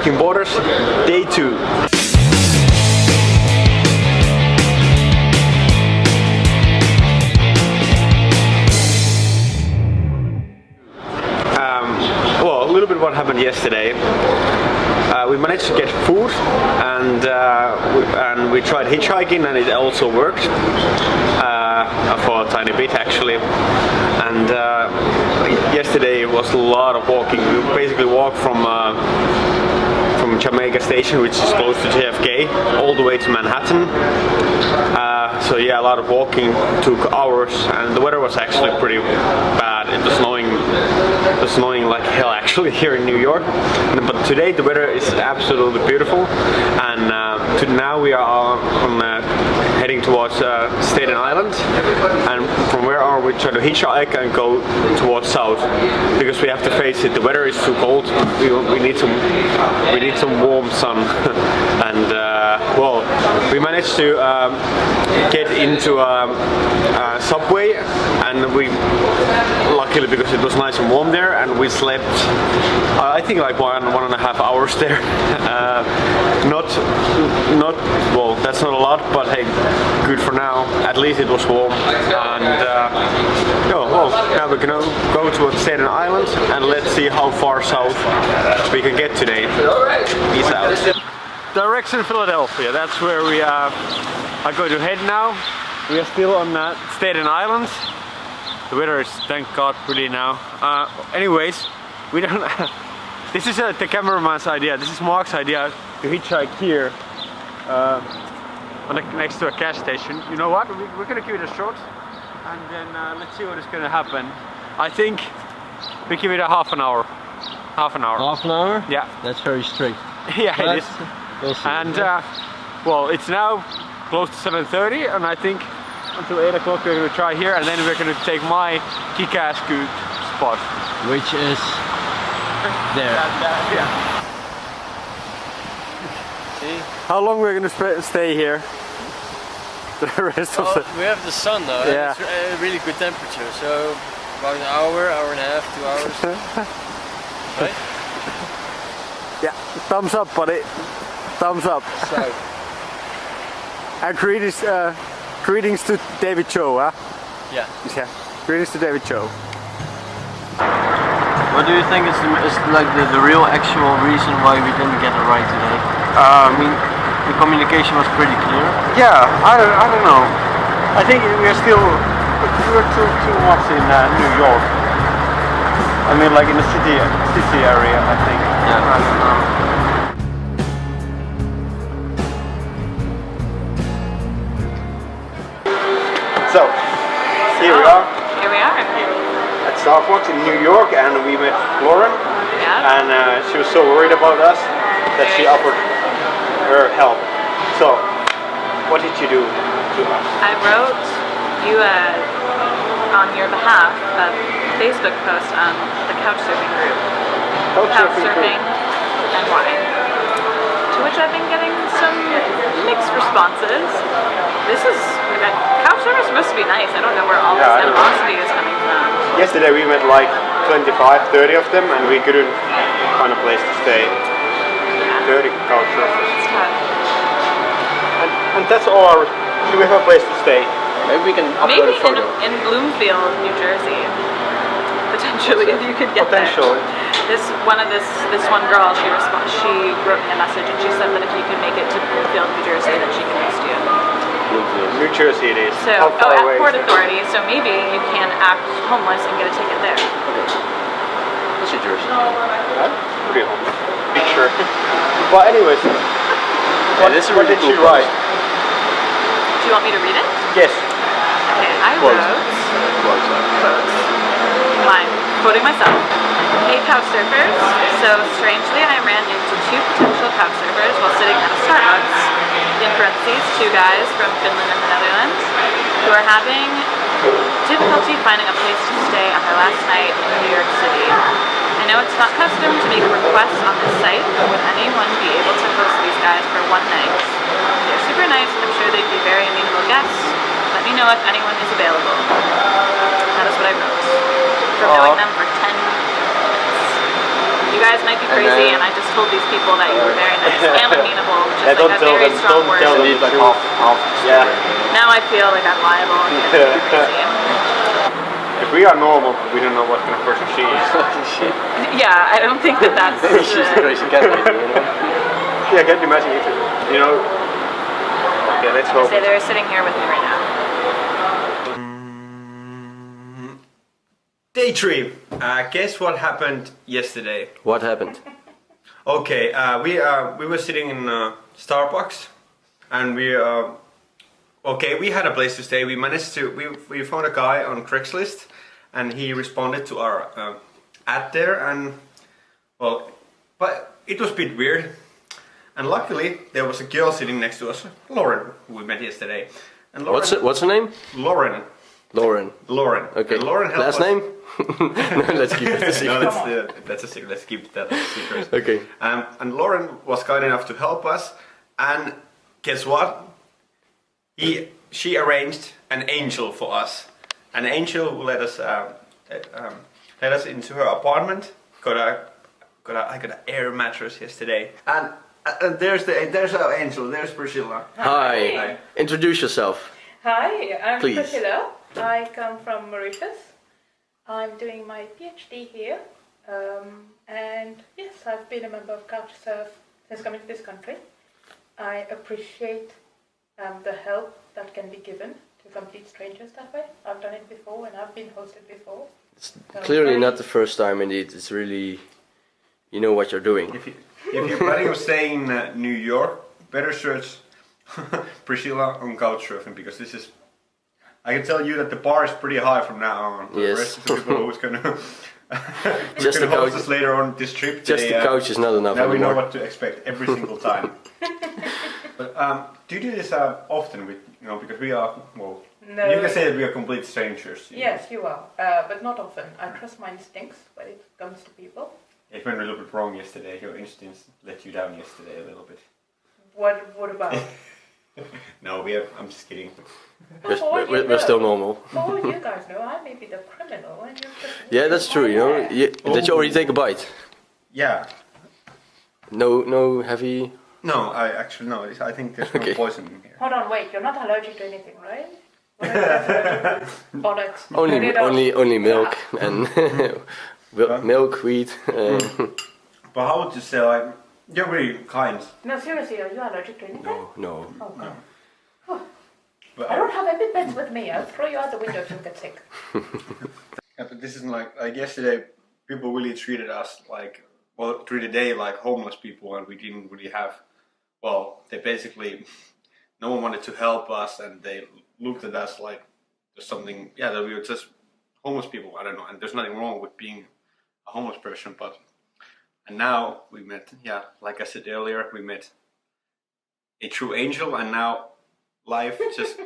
Breaking Borders, Day 2. Well, a little bit what happened yesterday. We managed to get food and we tried hitchhiking and it also worked for a tiny bit actually. And yesterday was a lot of walking. We basically walked from Jamaica Station, which is close to JFK, all the way to Manhattan. So yeah, a lot of walking, took hours, and the weather was actually pretty bad. It was snowing like hell actually here in New York. But today the weather is absolutely beautiful, and now we are heading towards Staten Island, and from where we try to hitchhike and go towards south, because we have to face it. The weather is too cold. We need some warm sun, and well, we managed to get into a subway, and we luckily, because it was nice and warm there, and we slept I think like 1.5 hours there. Not well, that's not a lot, but hey, good for now. At least it was warm, and well, now we're gonna go to Staten Island and let's see how far south we can get today. Peace out. Direction Philadelphia, that's where we are going to head now. We are still on Staten Island. The weather is, thank God, pretty now. Anyways, we don't. This is the cameraman's idea. This is Mark's idea to hitchhike here, next to a gas station. You know what? We're gonna give it a shot, and then let's see what is gonna happen. I think we give it a half an hour. Half an hour. Half an hour? Yeah. That's very strict. Yeah, but it is. We'll see. And well, it's now close to 7:30, and I think until 8 o'clock we're going to try here, and then we're going to take my kick-ass good spot, which is there. Yeah. See? How long we're going to stay here? The rest of the... We have the sun though, yeah. And it's a really good temperature, so about an hour, hour and a half, 2 hours. Right? Yeah, thumbs up, buddy. Thumbs up. So. And greetings to David Cho, huh? Yeah. Yeah. Greetings to David Cho. What do you think is like the real actual reason why we didn't get a ride today? I mean, the communication was pretty clear. Yeah, I don't know. I think we were too much in New York. I mean, like in the city area, I think. Yeah. I don't know. So, here we are. Here we are. At Starbucks in New York, and we met Lauren. Yeah. And she was so worried about us that she offered her help. So, what did you do to us? I wrote you on your behalf a Facebook post on the couchsurfing group. Couchsurfing and wine. To which I've been getting some mixed responses. This is couchsurfing is supposed to be nice. I don't know where all this animosity is coming from. Yesterday we met like 25, 30 of them, and we couldn't find a place to stay. Yeah. 30 couchsurfers. It's tough. And that's all our... Do we have a place to stay? Maybe we can upload Maybe a photo. in Bloomfield, New Jersey. Potentially, if you could get Potentially. there. This one girl, she wrote me a message and she said that if you could make it to Bloomfield, New Jersey, then she can host you. New Jersey it is. So, How far at away Port is it? Authority, so maybe you can act homeless and get a ticket there. Okay. That's your Jersey. Pretty homeless. Picture. But anyways, what did you write? Do you want me to read it? Yes. Okay, I wrote, quoting myself, "Hey couchsurfers, so strangely I ran into two potential couchsurfers while sitting at a Starbucks, in parentheses, 2 guys from Finland and the Netherlands, who are having difficulty finding a place to stay on their last night in New York City. I know it's not custom to make requests on this site, but would anyone be able to host these guys for one night? They're super nice and I'm sure they'd be very amenable guests. Let me know if anyone is available." That is what I wrote. From knowing them for 10 minutes. You guys might be crazy, and I just told these people that you were very nice and amenable, which is don't like a tell very them. strong Don't word. tell them Need the like truth. half the story. Yeah. Now I feel like I'm liable and crazy. If we are normal, we don't know what kind of person she is. Yeah, I don't think that that's. Maybe she's a crazy cat lady, you know? Yeah, I can't imagine it. You know. Yeah, let's hope. Say they're sitting here with me right now. Day 3. Guess what happened yesterday? What happened? Okay, we were sitting in Starbucks, and we had a place to stay. We managed to we found a guy on Craigslist, and he responded to our ad there, and well, but it was a bit weird. And luckily, there was a girl sitting next to us, Lauren, who we met yesterday. And Lauren, What's her name? Lauren. Lauren. Lauren. Okay. And Lauren helped Last us. name? No, let's keep it a secret. No, that's a secret. Let's keep that a secret. Okay. And Lauren was kind enough to help us, and guess what? She arranged an angel for us. An angel who let us into her apartment. I got an air mattress yesterday, and there's our angel. There's Priscilla. Hi. Introduce yourself. Hi, I'm Please. Priscilla. I come from Mauritius. I'm doing my PhD here. And yes, I've been a member of Couchsurf since coming to this country. I appreciate the help that can be given to complete strangers that way. I've done it before and I've been hosted before. It's clearly not the first time, indeed. It's really, you know what you're doing. If you're planning on staying in New York, better search Priscilla on Couchsurfing, because this is. I can tell you that the bar is pretty high from now on. Yes. The rest of the people who's gonna Just the host couch. us later on this trip. Just the couch is not enough Now we know anymore. what to expect every single time. But do you do this often? With because we are No. You can say that we are complete strangers. Yes, you are, but not often. I trust my instincts when it comes to people. It went a little bit wrong yesterday. Your instincts let you down yesterday a little bit. What about? No, I'm just kidding. We're still normal. For all you guys know, I may be the criminal and you're just... Yeah, that's true, you know. Did you already take a bite? Yeah. No heavy... No, I think there's no poison in here. Hold on, wait, you're not allergic to anything, right? Bollocks. Only milk and milk, wheat. But how would you say, like, you're really kind. No, seriously, are you allergic to anything? No. Oh, No. Whew. But I don't have any pets with me. I'll throw you out the window if you get sick. Yeah, but this isn't like yesterday. People really treated us treated they like homeless people, and we didn't really have. Well, they basically, no one wanted to help us, and they looked at us like there's something. Yeah, that we were just homeless people. I don't know, and there's nothing wrong with being a homeless person, but. And now we met. Yeah, like I said earlier, we met a true angel, and now life just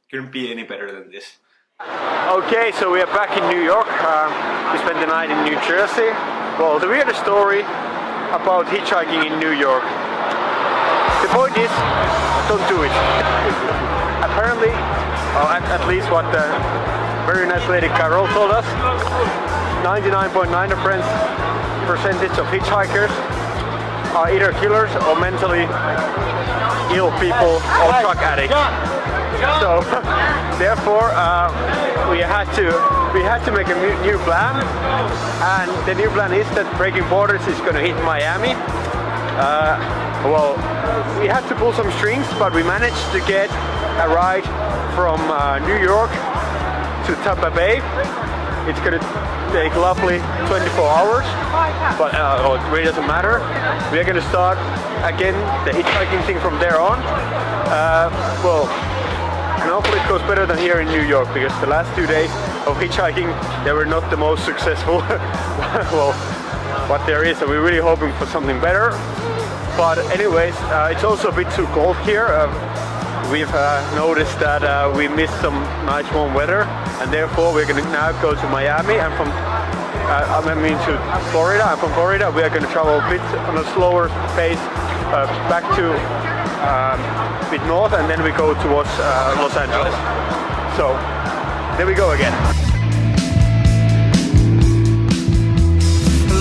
couldn't be any better than this. Okay, so we are back in New York. We spent the night in New Jersey. Well, the weirdest story about hitchhiking in New York. The point is, don't do it. Apparently, at least what the very nice lady Carol told us, 99.9% of hitchhikers are either killers or mentally ill people or drug addicts. So therefore we had to make a new plan, and the new plan is that Breaking Borders is going to hit Miami. Well, we had to pull some strings, but we managed to get a ride from New York to Tampa Bay. It's going to take roughly 24 hours, but it really doesn't matter. We are going to start again the hitchhiking thing from there on. Well, and hopefully it goes better than here in New York, because the last 2 days of hitchhiking, they were not the most successful. Well, what there is, and we're really hoping for something better. But anyways, it's also a bit too cold here. We've noticed that we missed some nice warm weather, and therefore we're going to now go to Miami, and from to Florida. And from Florida we are going to travel a bit on a slower pace back to a bit north, and then we go towards Los Angeles. So there we go again.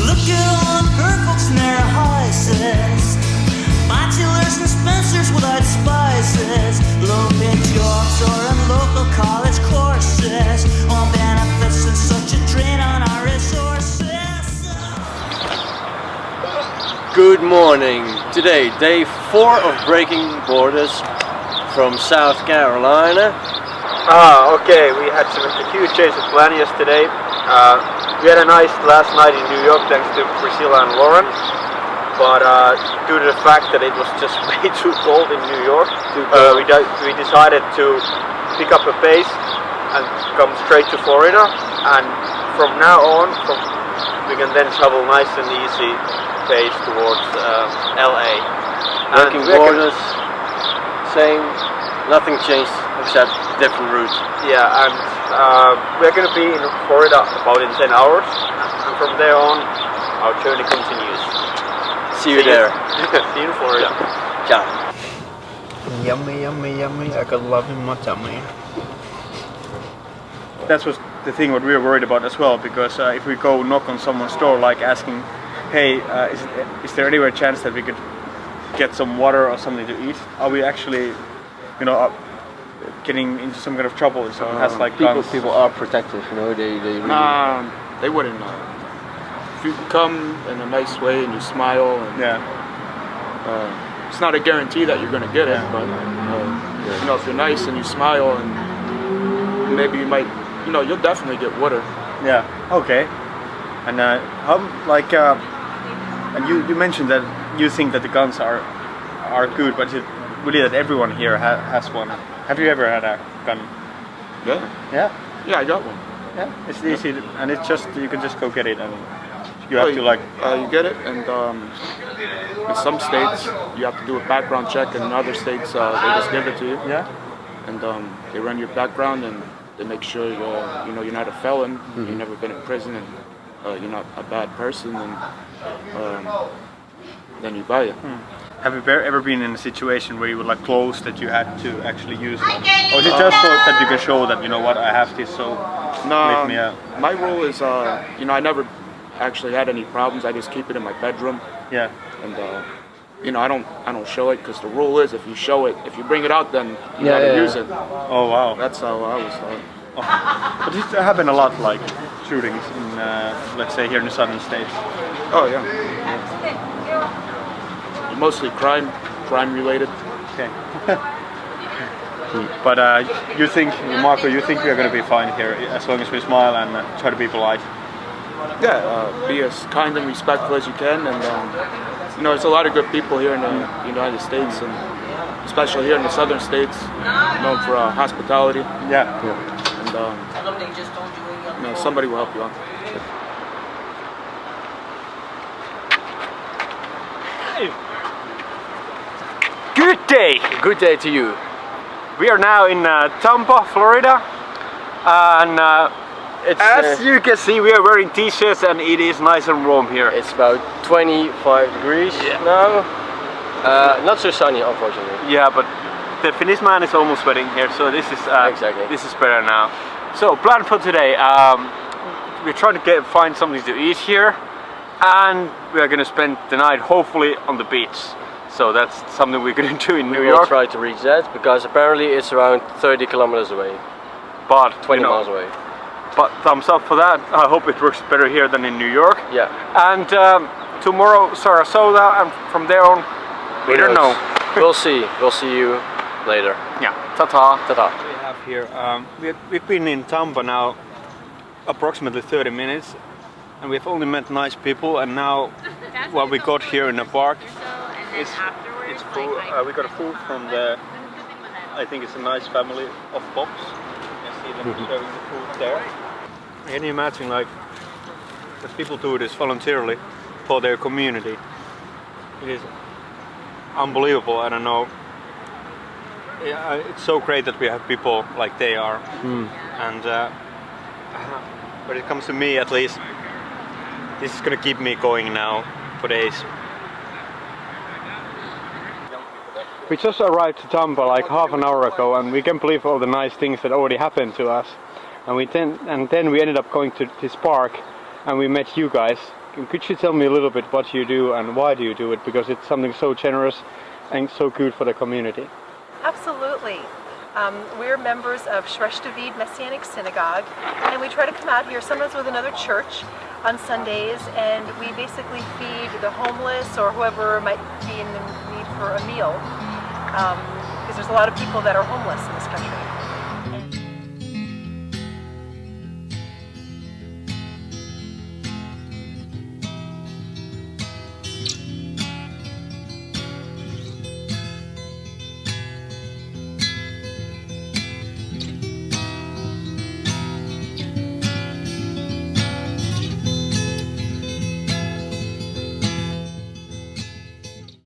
Looking on her Good morning. Today, day 4 of breaking borders from South Carolina. Okay, we had a huge change of plan yesterday. We had a nice last night in New York thanks to Priscilla and Lauren. But due to the fact that it was just way too cold in New York, we decided to pick up a pace and come straight to Florida. And from now on, we can then travel nice and easy pace towards LA. Breaking borders, same, nothing changed except different routes. Yeah, and we're going to be in Florida about in 10 hours. And from there on, our journey continues. See you there. See you in Florida. Ciao. Yummy, yummy, yummy. I got love in my tummy. That's what the thing what we were worried about as well, because if we go knock on someone's door, like asking, hey, is there anywhere chance that we could get some water or something to eat? Are we actually, getting into some kind of trouble if someone has like guns? People are protective, they really... They wouldn't. If you come in a nice way and you smile, and, it's not a guarantee that you're going to get it, but if you're nice and you smile, and maybe you might, you'll definitely get water. Yeah. Okay. And and you mentioned that you think that the guns are good, but is it really that everyone here has one? Have you ever had a gun? Yeah. Yeah. Yeah, I got one. Yeah. It's easy, and it's just you can just go get it, and you have to you get it, and in some states you have to do a background check, and in other states they just give it to you. Yeah. And they run your background, and they make sure you're not a felon, you've never been in prison, and you're not a bad person, and then you buy it. Have you ever been in a situation where you were like close that you had to actually use one? Or is it just so that you can show that, I have this, so let me out? My rule is, I never actually had any problems. I just keep it in my bedroom. Yeah. And I don't show it, because the rule is if you show it, if you bring it out, then you gotta use it. Oh wow. That's how I was taught. But it happened a lot, like shootings in, let's say, here in the southern states. Oh yeah. Mostly crime related. Okay. But you think, Marco, we are going to be fine here as long as we smile and try to be polite? Yeah, be as kind and respectful as you can, and there's a lot of good people here in the United States, and especially here in the southern states, known for hospitality. Yeah. And somebody will help you out. Good day! Good day to you. We are now in Tampa, Florida, and as you can see, we are wearing t-shirts and it is nice and warm here. It's about 25 degrees now. Not so sunny, unfortunately. Yeah, but the Finnish man is almost sweating here, so this is exactly. This is better now. So, plan for today: we're trying to find something to eat here, and we are going to spend the night hopefully on the beach. So that's something we're going to do in New York. We'll try to reach that, because apparently it's around 30 kilometers away. But 20 miles away. But thumbs up for that. I hope it works better here than in New York. Yeah. And tomorrow Sarasota, and from there on, we don't know. We'll see. We'll see you later. Yeah. Ta-ta. Ta-ta. We have here, we've been in Tampa now approximately 30 minutes, and we've only met nice people, and now what we got here in the park is food. We got food from I think it's a nice family of Pops. You can see them serving the food there. Can you imagine, like, that people do this voluntarily for their community? It is unbelievable. I don't know. It's so great that we have people like they are. And when it comes to me, at least, this is gonna keep me going now for days. We just arrived to Tampa like half an hour ago, and we can't believe all the nice things that already happened to us. And then we ended up going to this park, and we met you guys. Could you tell me a little bit what you do and why do you do it? Because it's something so generous and so good for the community. Absolutely. We're members of Shresh David Messianic Synagogue, and we try to come out here sometimes with another church on Sundays, and we basically feed the homeless or whoever might be in the need for a meal, because there's a lot of people that are homeless in this country.